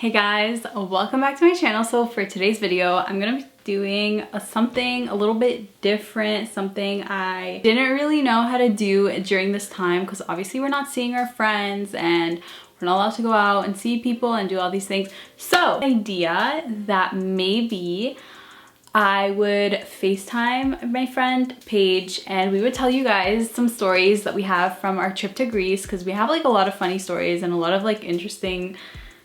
Hey guys, welcome back to my channel. So for today's video, I'm gonna be doing something a little bit different, something I didn't really know how to do during this time because obviously we're not seeing our friends and we're not allowed to go out and see people and do all these things. So idea that maybe I would FaceTime my friend Paige and we would tell you guys some stories that we have from our trip to Greece, because we have like a lot of funny stories and a lot of like interesting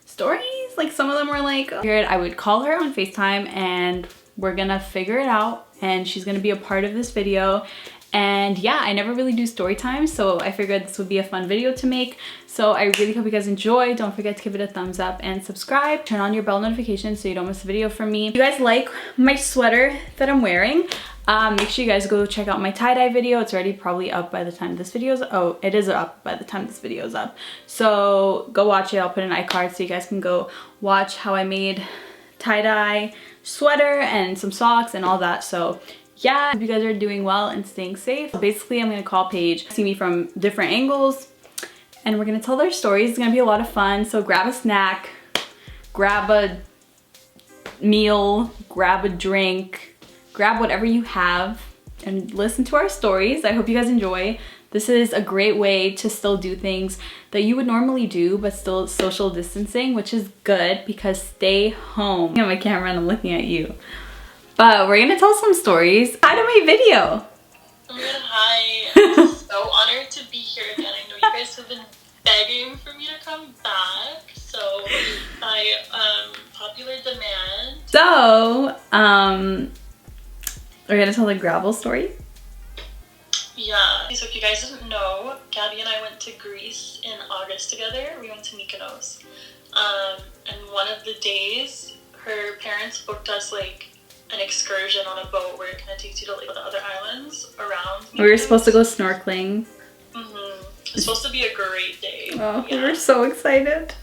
stories. Like some of them were like weird. I would call her on FaceTime and we're gonna figure it out and she's gonna be a part of this video. And yeah, I never really do story time, so I figured this would be a fun video to make. So I really hope you guys enjoy. Don't forget to give it a thumbs up and subscribe. Turn on your bell notifications so you don't miss a video from me. If you guys like my sweater that I'm wearing, make sure you guys go check out my tie-dye video. It's already probably up by the time this video's it is up by the time this video's up. So go watch it. I'll put an iCard so you guys can go watch how I made tie-dye sweater and some socks and all that. So yeah, hope you guys are doing well and staying safe. So basically, I'm gonna call Paige, see me from different angles, and we're gonna tell their stories. It's gonna be a lot of fun. So grab a snack, grab a meal, grab a drink, grab whatever you have, and listen to our stories. I hope you guys enjoy. This is a great way to still do things that you would normally do, but still social distancing, which is good because stay home. I have my camera and I'm looking at you. But we're gonna tell some stories. Hi to my video. Oh my god, hi. I'm so honored to be here again. I know you guys have been begging for me to come back. So popular demand. So, we're gonna tell the gravel story. Yeah. So if you guys didn't know, Gabby and I went to Greece in August together. We went to Mykonos. And one of the days, her parents booked us like an excursion on a boat where it kind of takes you to like the other islands around Mykonos. We were supposed to go snorkeling. It's supposed to be a great day. Oh, yeah. We were so excited.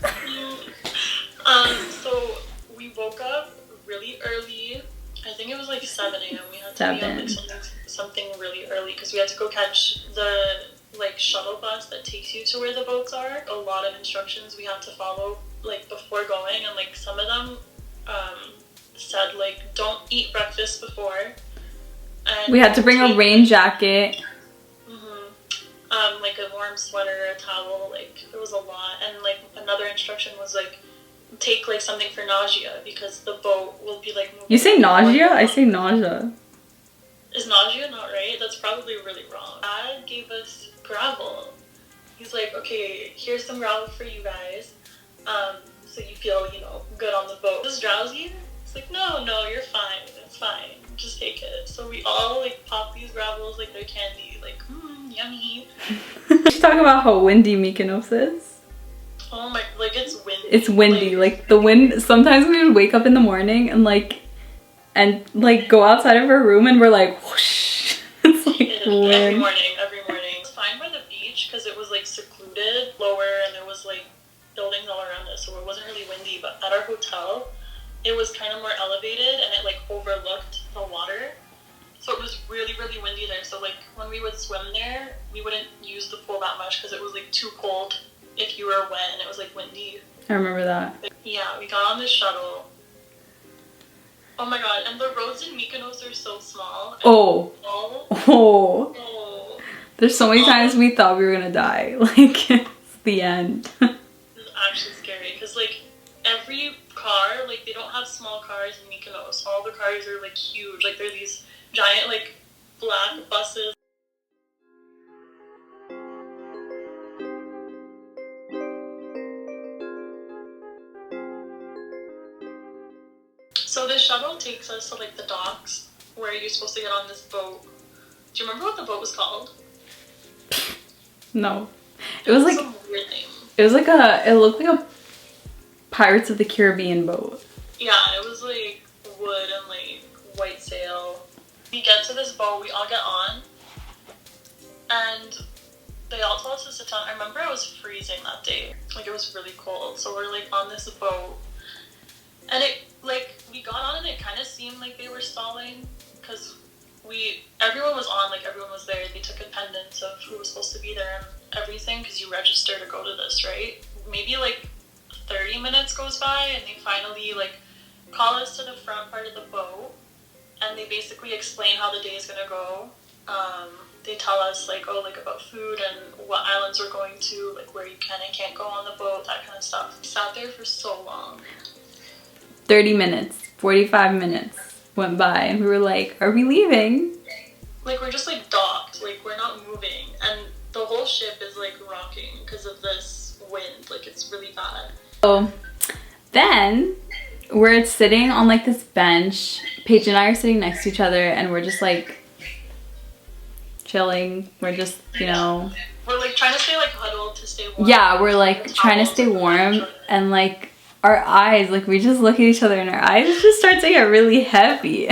So we woke up really early. I think it was like 7 a.m. We had to be on like something really early because we had to go catch the like shuttle bus that takes you to where the boats are. A lot of instructions we had to follow like before going, and like some of them said like don't eat breakfast before, and we had to bring a rain jacket, like a warm sweater, a towel. Like there was a lot. And like another instruction was like take like something for nausea because the boat will be like moving. You say nausea? I say nausea. Is nausea not right? That's probably really wrong. Dad gave us gravel. He's like, okay, here's some gravel for you guys, so you feel, you know, good on the boat. Is drowsy? Like, no, you're fine. It's fine. Just take it. So we all like pop these gravels like they're candy. Like, yummy. We should talk about how windy Mykonos is. Oh my, like it's windy. It's windy. Like the wind. Sometimes we would wake up in the morning and go outside of our room and we're like, whoosh. It's like wind. Every morning. It's fine by the beach because it was like secluded, lower, and there was like buildings all around us, so it wasn't really windy. But at our hotel, it was kind of more elevated and it like overlooked the water. So it was really, really windy there. So like when we would swim there, we wouldn't use the pool that much because it was like too cold if you were wet and it was like windy. I remember that. But, yeah, we got on this shuttle. Oh my god, and the roads in Mykonos are so small. There's so many times we thought we were gonna die. Like, it's the end. It's actually scary because like every car, like they don't have small cars in Mykonos. All the cars are like huge. Like they're these giant like black buses. So the shuttle takes us to like the docks where you're supposed to get on this boat. Do you remember what the boat was called? No. It was like some weird name. It looked like a Pirates of the Caribbean boat. Yeah, it was like wood and like white sail. We get to this boat, we all get on, and they all told us to sit down. I remember I was freezing that day. Like it was really cold. So we're like on this boat, and it like we got on and it kind of seemed like they were stalling because everyone was on, like everyone was there. They took attendance of who was supposed to be there and everything because you register to go to this, right? Maybe like 30 minutes goes by, and they finally like call us to the front part of the boat, and they basically explain how the day is gonna go. They tell us like, oh, like about food and what islands we're going to, like where you can and can't go on the boat, that kind of stuff. We sat there for so long. 30 minutes, 45 minutes went by, and we were like, are we leaving? Like, we're just like docked, like we're not moving, and the whole ship is like rocking because of this wind. Like, it's really bad. So then we're sitting on like this bench. Paige and I are sitting next to each other, and we're just like chilling. We're just, you know, we're like trying to stay like huddled to stay warm. Yeah, we're like trying to stay warm, and like our eyes, like we just look at each other and our eyes just start to get really heavy.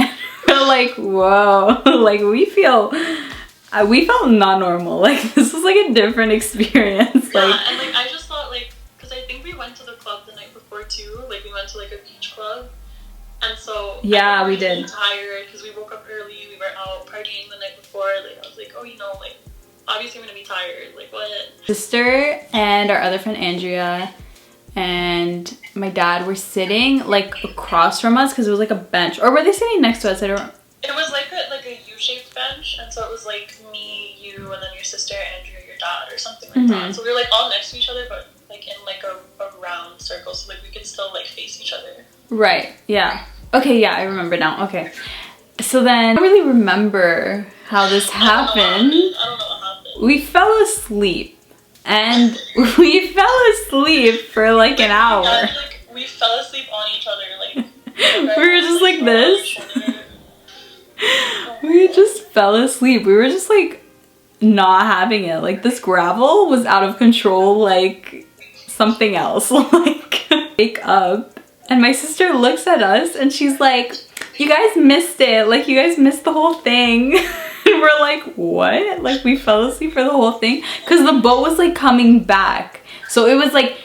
We're like, whoa, like we felt not normal. Like, this was like a different experience. Yeah, like, and like I just thought, like, because I think we went to the club the night before too. Like, we went to like a beach club, and so yeah, we did. Tired because we woke up early. We were out partying the night before. Like, I was like, oh, you know, like obviously I'm gonna be tired. Like, what? Sister and our other friend Andrea and my dad were sitting like across from us because it was like a bench, or were they sitting next to us? I don't. It was like a U-shaped bench, and so it was like me, you, and then your sister, Andrea, your dad, or something like that. So we were like all next to each other, but like in like a round circle, so like we could still like face each other. Right. Yeah. Okay. Yeah, I remember now. Okay. So then I don't really remember how this happened. I don't know what happened. We fell asleep, and we fell asleep for like an hour. We fell asleep on each other, like we were just like this. We just fell asleep. We were just like not having it. Like, this gravel was out of control, like something else. Like, wake up, and my sister looks at us and she's like, you guys missed it. Like, you guys missed the whole thing. And we're like, what? Like, we fell asleep for the whole thing? Because the boat was like coming back. So it was like,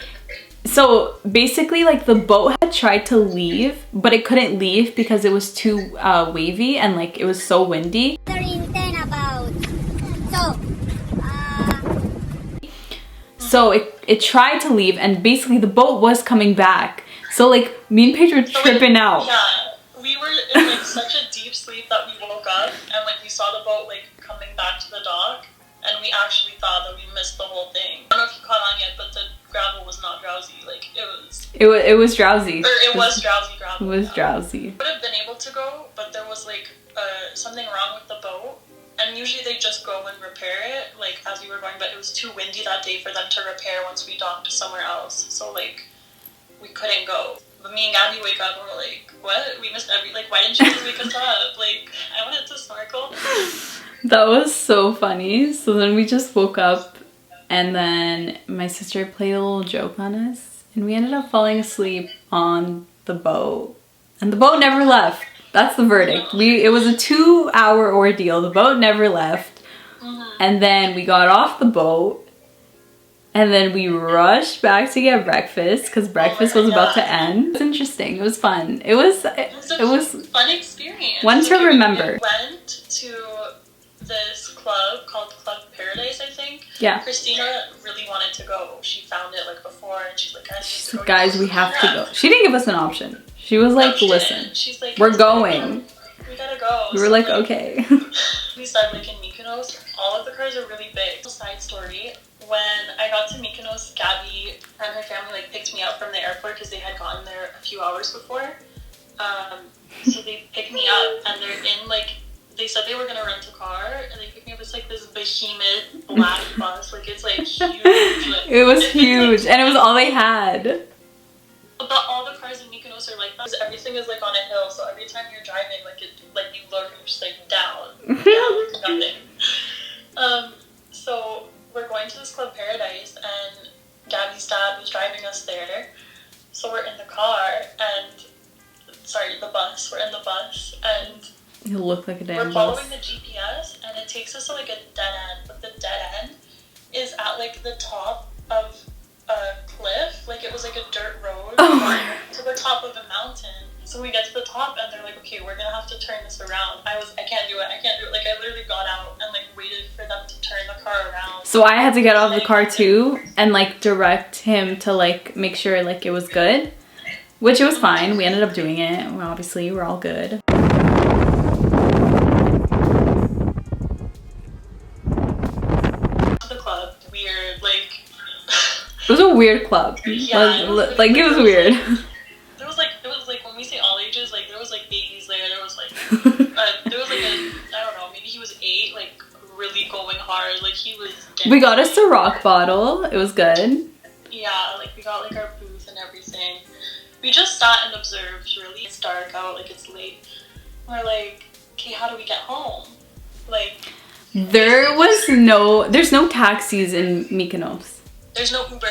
so basically like the boat had tried to leave, but it couldn't leave because it was too wavy, and like it was so windy. So it tried to leave, and basically the boat was coming back. So like me and Paige were tripping out. Yeah, we were in like such a deep sleep that we woke up and like we saw the boat like coming back to the dock, and we actually thought that we missed the whole thing. I don't know if you caught on yet, but the gravel was not drowsy. Like, it was drowsy. Or it was drowsy gravel. It was drowsy. Would have been able to go, but there was like something wrong with the boat, and usually they just go and repair it like as we were going, but it was too windy that day for them to repair once we docked somewhere else, so like we couldn't go. But me and Gabby wake up and we're like, what? We missed like, why didn't you just wake us up? Like, I wanted to snorkel. That was so funny. So then we just woke up, and then my sister played a little joke on us, and we ended up falling asleep on the boat, and the boat never left. That's the verdict. It was a 2-hour ordeal. The boat never left. And then we got off the boat, and then we rushed back to get breakfast because breakfast was about to end. It was interesting. It was fun. It was a fun experience. One to remember. We went to this club called Club Paradise, I think. Yeah. Christina really wanted to go. She found it like before, and she's like, guys, we have to go. She didn't give us an option. She was like, listen, she's like, we're going. We gotta go. We were like, okay. We started like in Mykonos. All of the cars are really big. Side story, when I got to Mykonos, Gabby and her family like picked me up from the airport because they had gotten there a few hours before. So they picked me up, and they're in like, they said they were gonna rent a car, and they picked me up. It's like this behemoth black bus. Like, it's like huge. Like, it was huge, and it was all they had. But all the cars in Mykonos are like that. Everything is like on a hill, so every time you're driving, like you look and you're just like down, nothing. So we're going to this Club Paradise, and Gabby's dad was driving us there. So we're in the car, and the bus. We're in the bus, and it looked like a damn we're following the GPS, and it takes us to like a dead end, but the dead end is at like the top of a cliff. Like, it was like a dirt road to the top of a mountain. So we get to the top, and they're like, okay, we're gonna have to turn this around. I can't do it. Like, I literally got out and like waited for them to turn the car car around. So I had to get out of the car too and like direct him to like make sure like it was good, which it was fine. We ended up doing it. Well, obviously we're all good. The club, weird, like. It was a weird club. Yeah, like it was weird. It was like when we say all ages, like there was like babies there. There was like there was like I don't know, maybe he was 8, like really going hard. Like he was. We got us a rock bottle. It was good. Yeah, like we got like our booth and everything. We just sat and observed. Really, it's dark out. Like it's late. We're like, okay, how do we get home? Like there's no taxis in Mykonos. There's no Uber.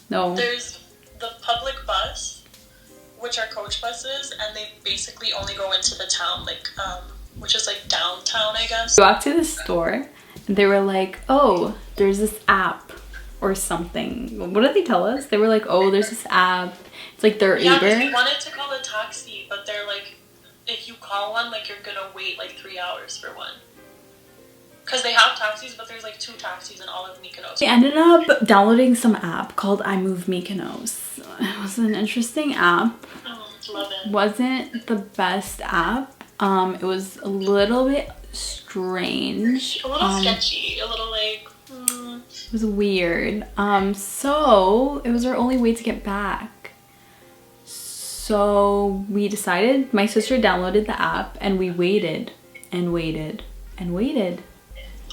No. There's the public bus, which are coach buses, and they basically only go into the town, like, which is like downtown, I guess. We walked to the store, and they were like, oh, there's this app or something. What did they tell us? They were like, oh, there's this app. It's like their Uber. Yeah, we wanted to call a taxi, but they're like, if you call one, like, you're gonna wait like 3 hours for one. Because they have taxis, but there's like 2 taxis in all of Mykonos. We ended up downloading some app called I Move Mykonos. It was an interesting app. Love it. Wasn't the best app. It was a little bit strange. A little sketchy. A little like... It was weird. So it was our only way to get back. So we decided, my sister downloaded the app and we waited and waited and waited.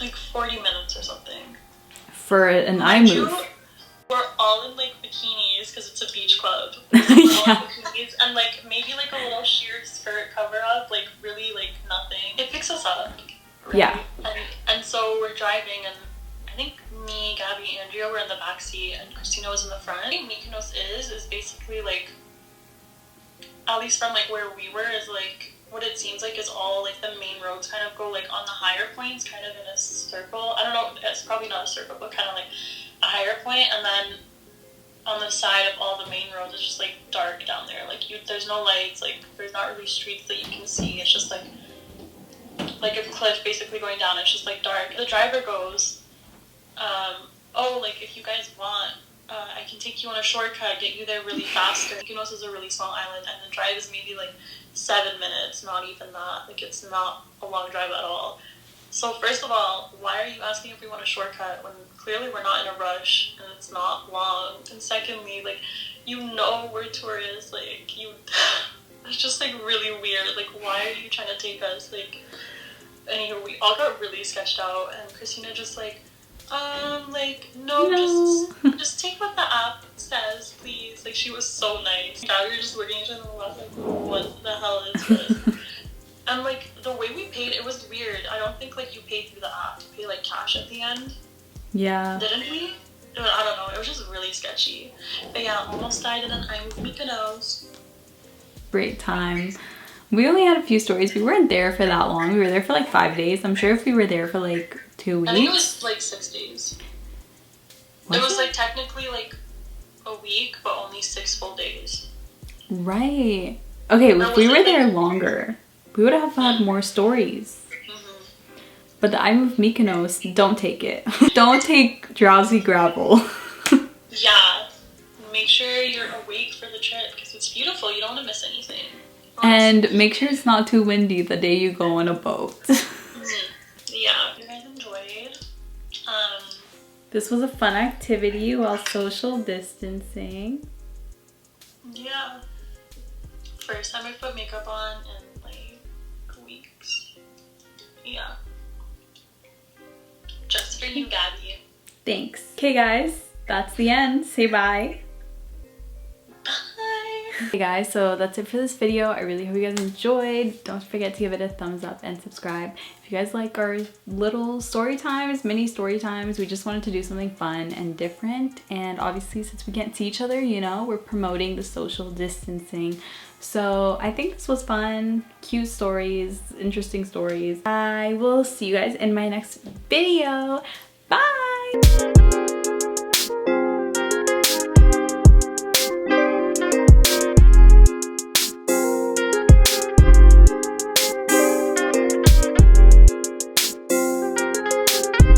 Like 40 minutes or something. For an iMove. We're all in like bikinis because it's a beach club. We're all in bikinis and like maybe like a little sheer skirt cover up, like really like nothing. It picks us up. Right? Yeah. And so we're driving and I think me, Gabby, Andrea were in the back seat and Christina was in the front. I think Mykonos is basically like, at least from like where we were, is like what it seems like is all like the main roads kind of go like on the higher points, kind of in a circle. I don't know, it's probably not a circle, but kind of like a higher point, and then on the side of all the main roads it's just like dark down there. Like there's no lights, like there's not really streets that you can see. It's just like a cliff basically going down. It's just like dark. The driver goes, oh, like if you guys want, I can take you on a shortcut, get you there really fast. Mykonos is a really small island, and the drive is maybe like 7 minutes, not even that. Like it's not a long drive at all. So first of all, why are you asking if we want a shortcut when clearly we're not in a rush and it's not long? And secondly, like, you know we're tourists, like it's just like really weird. Like, why are you trying to take us? Like, anyway, we all got really sketched out, and Christina just like, no. just take what the app says, please. Like, she was so nice. Yeah, we were just looking at each other and like, what the hell is this? And like, the way we paid, it was weird. I don't think like you paid through the app. You pay like cash at the end. Yeah. Didn't we? I don't know. It was just really sketchy. But yeah, almost died in an I Move Mykonos. Great time. We only had a few stories. We weren't there for that long. We were there for like 5 days. I'm sure if we were there for like 2 weeks. I think it was like 6 days. It was like technically like a week, but only 6 full days. Right. Okay, if we were there longer, we would have had more stories. But the I Move Mykonos, don't take it. Don't take drowsy gravel. Yeah. Make sure you're awake for the trip because it's beautiful. You don't want to miss anything. And make sure it's not too windy the day you go on a boat. Yeah. You guys enjoyed. This was a fun activity while social distancing. Yeah. First time I put makeup on in like weeks. Yeah. Just for you, Gabby. Thanks. Okay guys, that's the end. Say bye. Bye. Hey guys, so that's it for this video. I really hope you guys enjoyed. Don't forget to give it a thumbs up and subscribe. If you guys like our little story times, mini story times, we just wanted to do something fun and different. And obviously, since we can't see each other, you know, we're promoting the social distancing. So I think this was fun, cute stories, interesting stories. I will see you guys in my next video. Bye!